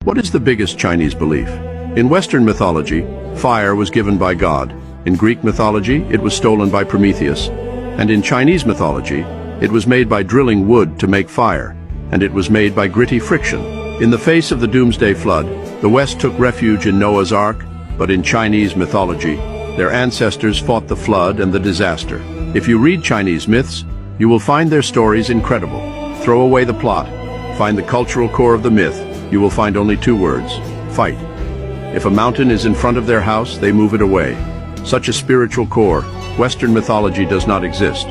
What is the biggest Chinese belief? In Western mythology, fire was given by God. In Greek mythology, it was stolen by Prometheus. And in Chinese mythology, it was made by drilling wood to make fire. And it was made by gritty friction. In the face of the doomsday flood, the West took refuge in Noah's Ark, but in Chinese mythology, their ancestors fought the flood and the disaster. If you read Chinese myths, you will find their stories incredible. Throw away the plot. Find the cultural core of the myth. You will find only two words: fight. If a mountain is in front of their house, they move it away. Such a spiritual core, Western mythology does not exist.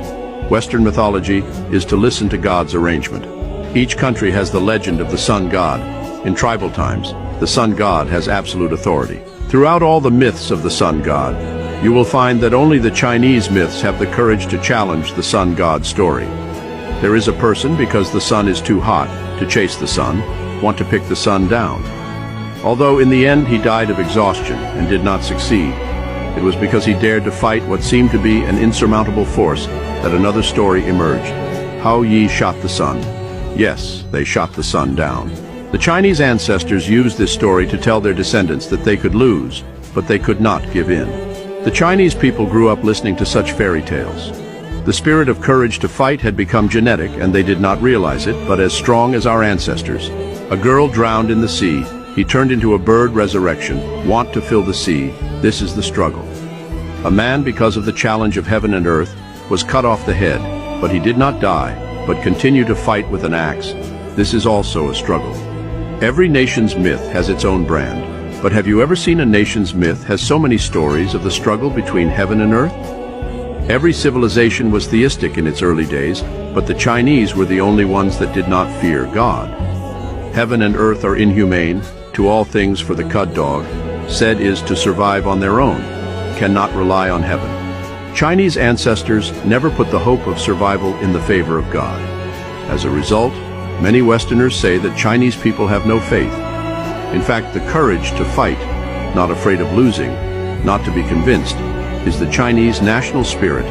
Western mythology is to listen to God's arrangement. Each country has the legend of the sun god. In tribal times, the sun god has absolute authority. Throughout all the myths of the sun god, you will find that only the Chinese myths have the courage to challenge the sun god story. There is a person, because the sun is too hot to chase the sun, want to pick the sun down. Although in the end he died of exhaustion and did not succeed, it was because he dared to fight what seemed to be an insurmountable force that another story emerged. How Yi shot the sun. Yes, they shot the sun down. The Chinese ancestors used this story to tell their descendants that they could lose, but they could not give in. The Chinese people grew up listening to such fairy tales. The spirit of courage to fight had become genetic, and they did not realize it, but as strong as our ancestors. A girl drowned in the sea. He turned into a bird resurrection, want to fill the sea. This is the struggle. A man, because of the challenge of heaven and earth, was cut off the head, but he did not die, but continued to fight with an axe. This is also a struggle. Every nation's myth has its own brand. But have you ever seen a nation's myth has so many stories of the struggle between heaven and earth? Every civilization was theistic in its early days, but the Chinese were the only ones that did not fear God. Heaven and earth are inhumane, to all things for the cud dog, said is to survive on their own, cannot rely on heaven. Chinese ancestors never put the hope of survival in the favor of God. As a result, many Westerners say that Chinese people have no faith. In fact, the courage to fight, not afraid of losing, not to be convinced, is the Chinese national spirit